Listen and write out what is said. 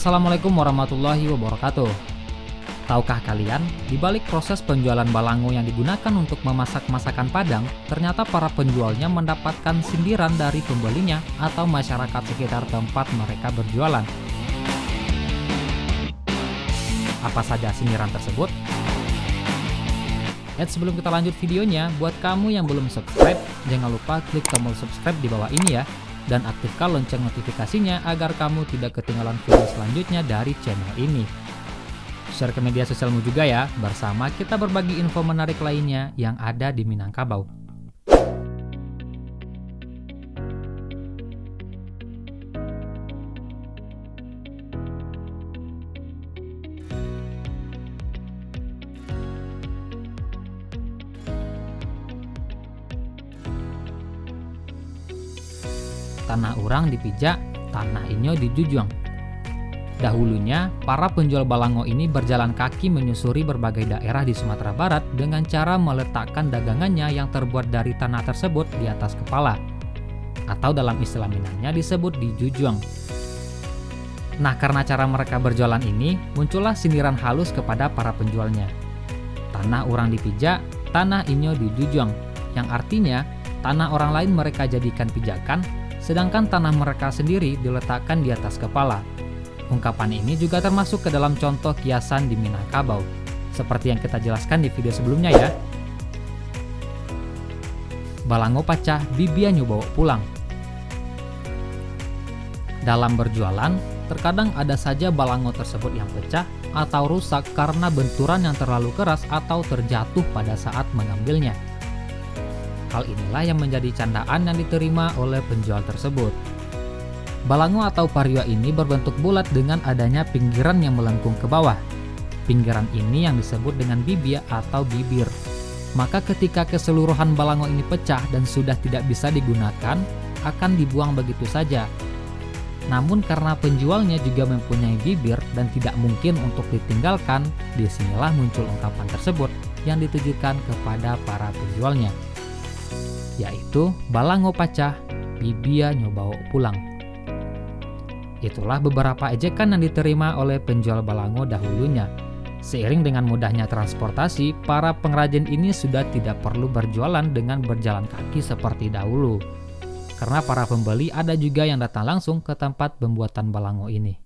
Assalamualaikum warahmatullahi wabarakatuh. Tahukah kalian, di balik proses penjualan balango yang digunakan untuk memasak masakan Padang, ternyata para penjualnya mendapatkan sindiran dari pembelinya atau masyarakat sekitar tempat mereka berjualan. Apa saja sindiran tersebut? Sebelum kita lanjut videonya, buat kamu yang belum subscribe, jangan lupa klik tombol subscribe di bawah ini ya, dan aktifkan lonceng notifikasinya agar kamu tidak ketinggalan video selanjutnya dari channel ini. Share ke media sosialmu juga ya, bersama kita berbagi info menarik lainnya yang ada di Minangkabau. Tanah urang dipijak, tanah inyo dijujuang. Dahulunya, para penjual balango ini berjalan kaki menyusuri berbagai daerah di Sumatera Barat dengan cara meletakkan dagangannya yang terbuat dari tanah tersebut di atas kepala, atau dalam istilah Minangnya disebut dijujuang. Nah, karena cara mereka berjualan ini, muncullah sindiran halus kepada para penjualnya. Tanah urang dipijak, tanah inyo dijujuang, yang artinya tanah orang lain mereka jadikan pijakan, sedangkan tanah mereka sendiri diletakkan di atas kepala. Ungkapan ini juga termasuk ke dalam contoh kiasan di Minangkabau, seperti yang kita jelaskan di video sebelumnya ya. Balango pacah, bibia nyo bawa pulang. Dalam berjualan, terkadang ada saja balango tersebut yang pecah atau rusak karena benturan yang terlalu keras atau terjatuh pada saat mengambilnya. Hal inilah yang menjadi candaan yang diterima oleh penjual tersebut. Balango atau pariwa ini berbentuk bulat dengan adanya pinggiran yang melengkung ke bawah. Pinggiran ini yang disebut dengan bibia atau bibir. Maka ketika keseluruhan balango ini pecah dan sudah tidak bisa digunakan, akan dibuang begitu saja. Namun karena penjualnya juga mempunyai bibir dan tidak mungkin untuk ditinggalkan, disinilah muncul ungkapan tersebut yang ditujukan kepada para penjualnya, yaitu balango pacah, bibia nyo bawa pulang. Itulah beberapa ejekan yang diterima oleh penjual balango dahulunya. Seiring dengan mudahnya transportasi, para pengrajin ini sudah tidak perlu berjualan dengan berjalan kaki seperti dahulu. Karena para pembeli ada juga yang datang langsung ke tempat pembuatan balango ini.